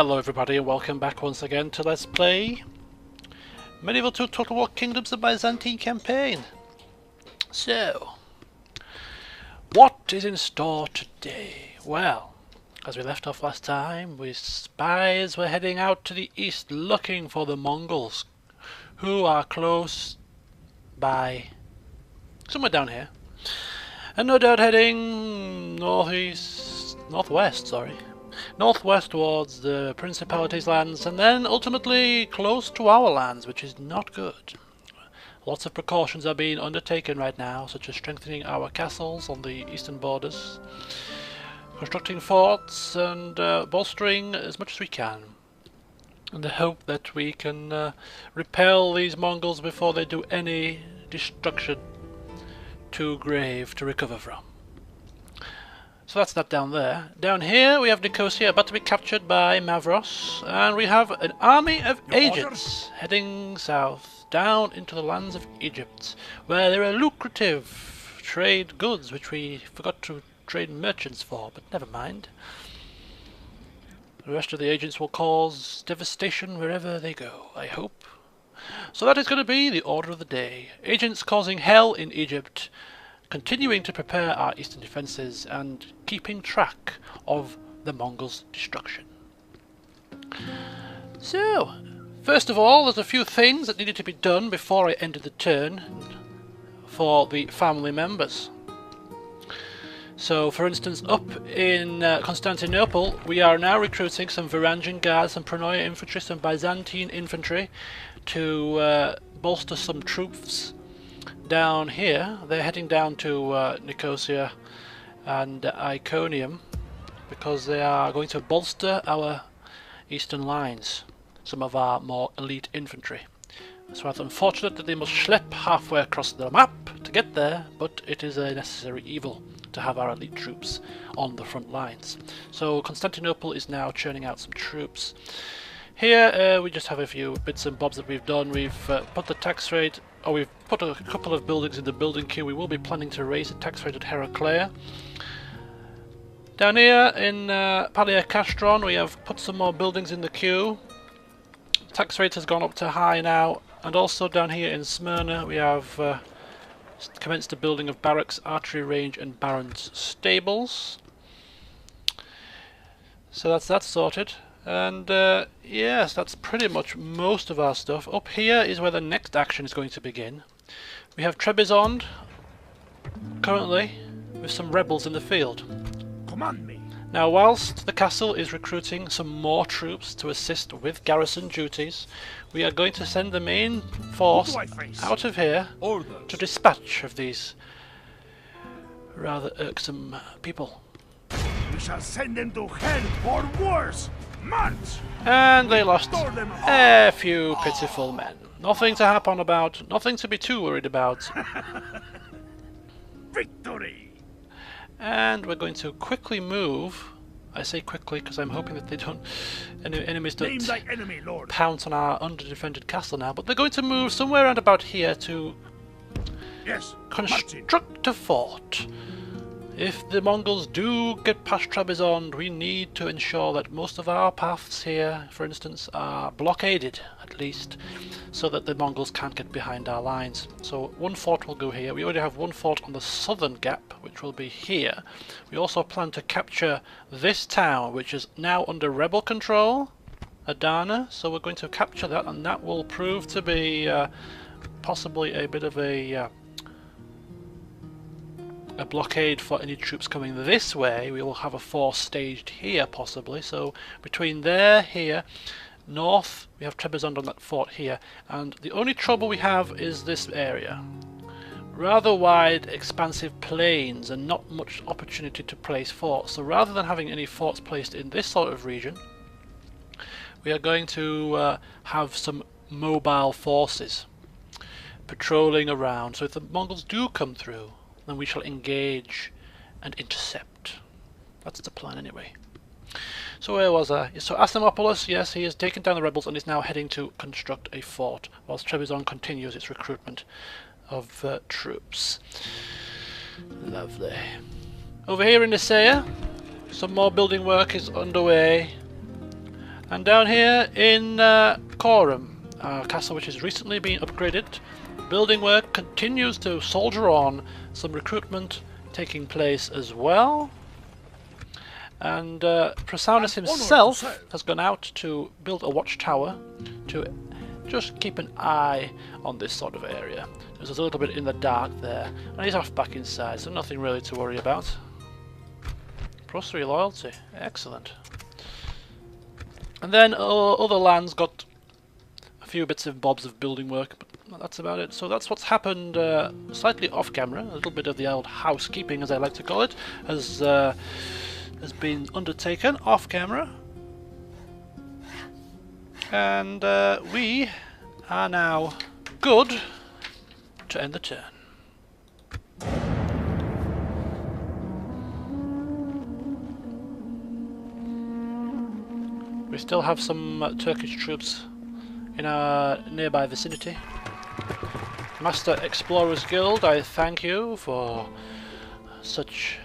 Hello everybody and welcome back once again to Let's Play Medieval 2 Total War Kingdoms, the Byzantine campaign. So, what is in store today? Well, as we left off last time, we spies were heading out to the east looking for the Mongols, who are close by, somewhere down here, and no doubt heading northwest towards the Principalities' lands, and then ultimately close to our lands, which is not good. Lots of precautions are being undertaken right now, such as strengthening our castles on the eastern borders, constructing forts, and bolstering as much as we can, in the hope that we can repel these Mongols before they do any destruction too grave to recover from. So that's that down there. Down here we have Nicosia about to be captured by Mavros, and we have an army of agents heading south down into the lands of Egypt, where there are lucrative trade goods which we forgot to trade merchants for, but never mind. The rest of the agents will cause devastation wherever they go, I hope. So that is going to be the order of the day. Agents causing hell in Egypt, continuing to prepare our eastern defences, and keeping track of the Mongols' destruction. So, first of all, there's a few things that needed to be done before I ended the turn for the family members. So, for instance, up in Constantinople, we are now recruiting some Varangian guards, some Pronoia infantry, some Byzantine infantry to bolster some troops down here. They're heading down to Nicosia and Iconium because they are going to bolster our eastern lines, some of our more elite infantry. It's rather unfortunate that they must schlep halfway across the map to get there, but it is a necessary evil to have our elite troops on the front lines. So Constantinople is now churning out some troops. Here we just have a few bits and bobs that we've done. We've put the tax rate, or we've put a couple of buildings in the building queue. We will be planning to raise the tax rate at Heraclea. Down here in Palia Castron we have put some more buildings in the queue. Tax rate has gone up to high now, and also down here in Smyrna we have commenced the building of barracks, archery range and barons' stables. So that's that sorted. And yes, that's pretty much most of our stuff. Up here is where the next action is going to begin. We have Trebizond currently with some rebels in the field. Command me. Now, whilst the castle is recruiting some more troops to assist with garrison duties, we are going to send the main force out of here to dispatch of these rather irksome people. We shall send them to hell or worse. March! And they lost a few pitiful men. Nothing to harp on about, nothing to be too worried about. Victory! And we're going to quickly move. I say quickly because I'm hoping that they don't, any enemies don't enemy, Lord. Pounce on our under-defended castle now. But they're going to move somewhere around about here to construct a fort. If the Mongols do get past Trebizond, we need to ensure that most of our paths here, for instance, are blockaded, at least, so that the Mongols can't get behind our lines. So one fort will go here. We already have one fort on the southern gap, which will be here. We also plan to capture this town, which is now under rebel control, Adana, so we're going to capture that, and that will prove to be possibly a bit of a blockade for any troops coming this way. We will have a force staged here possibly, so between there, here, north we have Trebizond on that fort here, and the only trouble we have is this area. Rather wide expansive plains and not much opportunity to place forts, so rather than having any forts placed in this sort of region, we are going to have some mobile forces patrolling around, so if the Mongols do come through, then we shall engage and intercept. That's the plan anyway. So where was I? So Asimopolis, yes, he has taken down the rebels and is now heading to construct a fort, whilst Trebizond continues its recruitment of troops. Lovely. Over here in Nicaea, some more building work is underway. And down here in Corum, a castle which has recently been upgraded. Building work continues to soldier on. Some recruitment taking place as well. And Prasaunus himself has gone out to build a watchtower to just keep an eye on this sort of area. There's a little bit in the dark there, and he's off back inside, so nothing really to worry about. +3 loyalty, excellent. And then other lands got a few bits and bobs of building work, but that's about it. So that's what's happened slightly off camera. A little bit of the old housekeeping, as I like to call it, has been undertaken off camera. And we are now good to end the turn. We still have some Turkish troops in our nearby vicinity. Master Explorers Guild, I thank you for such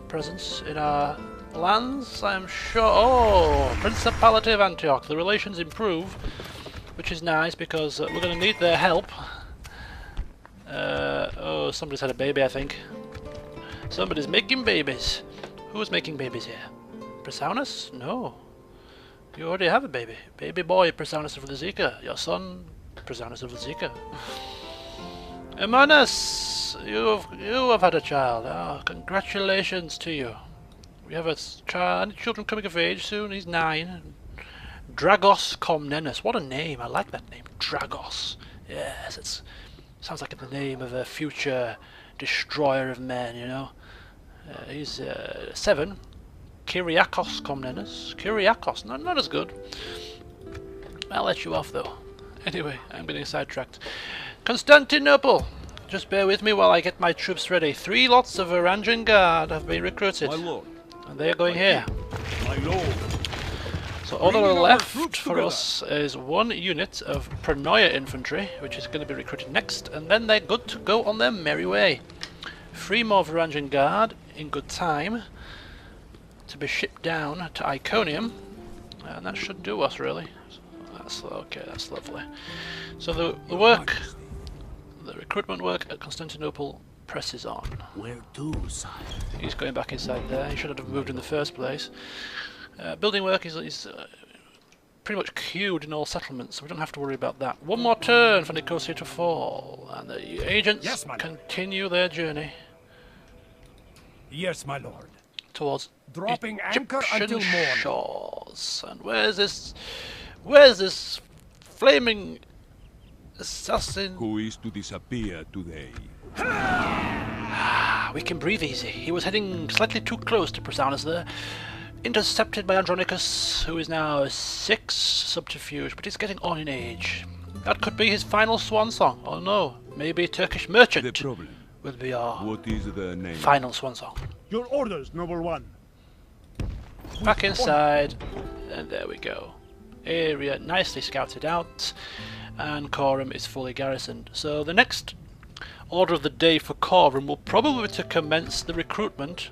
presence in our lands. I'm sure. Oh, Principality of Antioch. The relations improve, which is nice because we're going to need their help. Oh, somebody's had a baby, I think. Somebody's making babies. Who's making babies here? Prasaunus? No. You already have a baby. Baby boy, Prasaunus of the Zika. Your son, Prasaunus of the Zika. Emanus, you have had a child. Oh, congratulations to you. We have a child, any children coming of age soon. He's 9. Dragos Komnenos. What a name. I like that name. Dragos. Yes, it sounds like the name of a future destroyer of men, you know. He's 7. Kyriakos Komnenos. Kyriakos, not as good. I'll let you off though. Anyway, I'm getting sidetracked. Constantinople! Just bear with me while I get my troops ready. 3 lots of Varangian Guard have been recruited. My lord. And they are going here. My lord. So on the left for us is 1 unit of Pranoia infantry, which is going to be recruited next, and then they're good to go on their merry way. 3 more Varangian Guard in good time to be shipped down to Iconium, and that should do us really. That's okay, that's lovely. So the work, the recruitment work at Constantinople presses on. Where to, sire? He's going back inside there. He should have moved in the first place. Building work is pretty much queued in all settlements, so we don't have to worry about that. 1 more turn for Nicosia to fall, and the agents continue their journey. Yes, my lord. Towards Dropping anchor Egyptian until morning. shores. And where's this flaming assassin? Who is to disappear today? We can breathe easy. He was heading slightly too close to Prasaunus there. Intercepted by Andronicus, who is now 6 subterfuge, but he's getting on in age. That could be his final swan song. Oh no, maybe Turkish merchant The problem. will be our What is the name? final swan song. Your orders, noble one. Back inside, and there we go. Area nicely scouted out, and Corum is fully garrisoned. So the next order of the day for Corum will probably be to commence the recruitment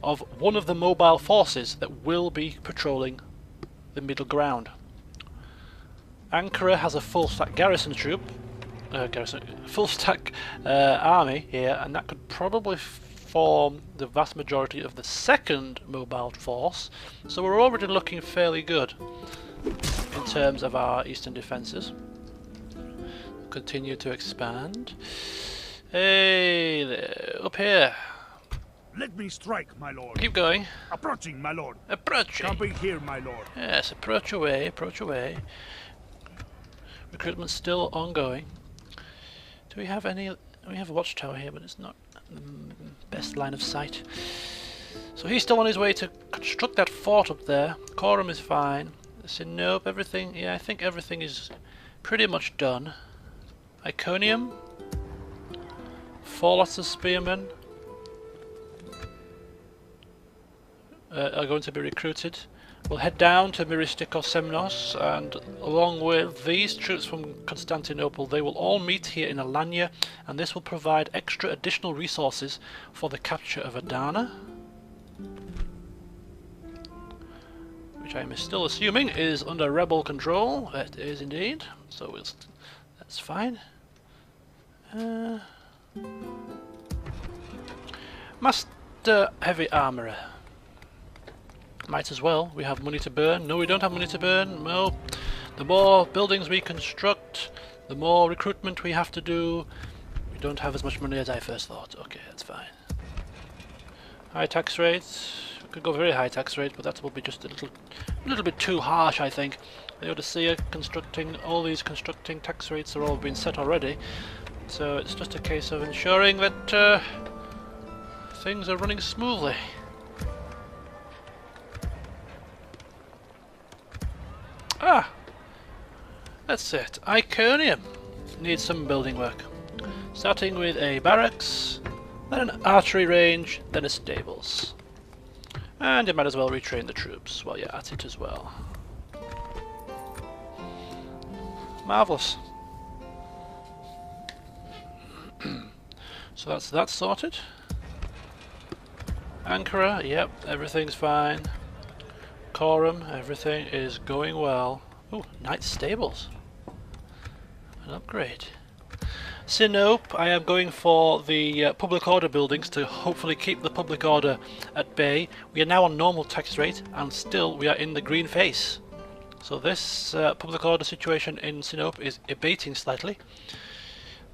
of one of the mobile forces that will be patrolling the middle ground. Ankara has a full stack garrison troop, full stack army here, and that could probably form the vast majority of the second mobile force. So we're already looking fairly good in terms of our eastern defences. Continue to expand. Hey there, up here. Let me strike, my lord. Keep going. Approaching, my lord. Approaching. Camping here, my lord. Yes, approach away, approach away. Recruitment's still ongoing. Do we have any... We have a watchtower here, but it's not the best line of sight. So he's still on his way to construct that fort up there. Corum is fine. So nope, everything... Yeah, I think everything is pretty much done. Iconium. 4 lots of spearmen are going to be recruited. We'll head down to Myristikos Semnos, and along with these troops from Constantinople, they will all meet here in Alanya, and this will provide extra additional resources for the capture of Adana, which I am still assuming is under rebel control. It is indeed, so that's fine. Master Heavy Armourer. Might as well. We have money to burn. No, we don't have money to burn. No. The more buildings we construct, the more recruitment we have to do. We don't have as much money as I first thought. Okay, that's fine. High tax rates. We could go very high tax rate, but that will be just a little bit too harsh, I think. The Odyssea all these constructing tax rates are all been set already. So it's just a case of ensuring that things are running smoothly. Ah! That's it. Iconium needs some building work. Starting with a barracks, then an archery range, then a stables. And you might as well retrain the troops while you're at it as well. Marvellous. So that's that sorted. Ankara, yep, everything's fine. Corum, everything is going well. Ooh, nice stables. An upgrade. Sinope, I am going for the public order buildings to hopefully keep the public order at bay. We are now on normal tax rate and still we are in the green phase. So this public order situation in Sinope is abating slightly.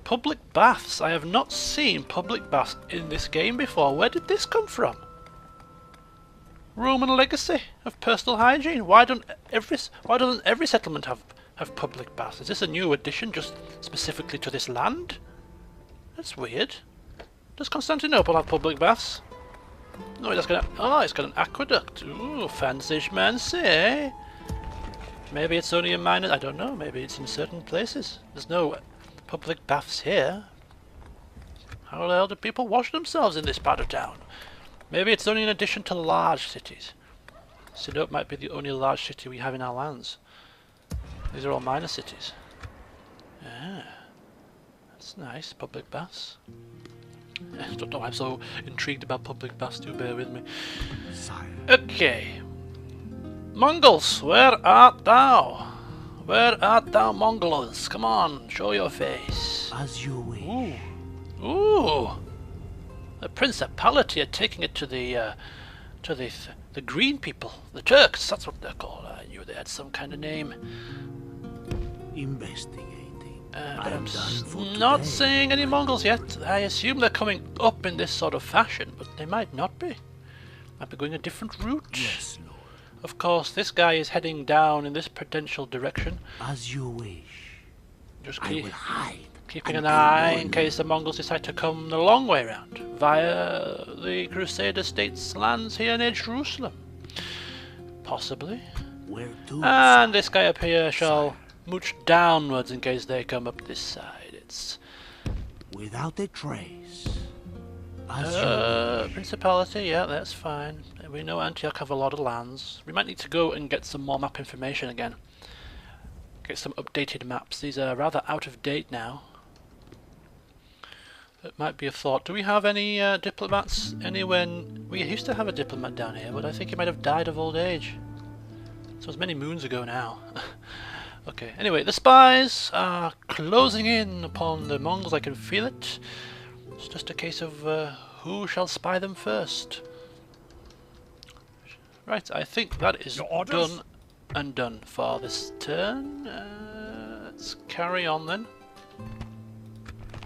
Public baths. I have not seen public baths in this game before. Where did this come from? Roman legacy of personal hygiene. Why doesn't every settlement have public baths? Is this a new addition just specifically to this land? That's weird. Does Constantinople have public baths? No, it's got an aqueduct. Ooh, fancy schmancy, eh? Maybe it's only in minor. I don't know. Maybe it's in certain places. There's no public baths here. How the hell do people wash themselves in this part of town? Maybe it's only in addition to large cities. Sinope might be the only large city we have in our lands. These are all minor cities. Ah, that's nice. Public baths. I don't know why I'm so intrigued about public baths. Do bear with me. Okay. Mongols, where art thou? Where art thou, Mongols? Come on, show your face. As you wish. Ooh. Ooh. The principality are taking it to the green people, the Turks. That's what they're called. I knew they had some kind of name. Investigating. I'm not seeing any Mongols yet. I assume they're coming up in this sort of fashion, but they might not be. Might be going a different route. Yes, Lord. Of course, this guy is heading down in this potential direction. As you wish. Just I will hide. keeping an eye in case the Mongols decide to come the long way round via the Crusader states' lands here near Jerusalem. Possibly. Where to? And this guy up here shall mooch downwards in case they come up this side. It's without a trace. As Principality, yeah, that's fine. We know Antioch have a lot of lands. We might need to go and get some more map information again. Get some updated maps. These are rather out of date now. It might be a thought. Do we have any diplomats anywhere? We used to have a diplomat down here, but I think he might have died of old age. So it's many moons ago now. Okay, anyway, the spies are closing in upon the Mongols. I can feel it. It's just a case of who shall spy them first. Right, I think that is done and done for this turn. Let's carry on then.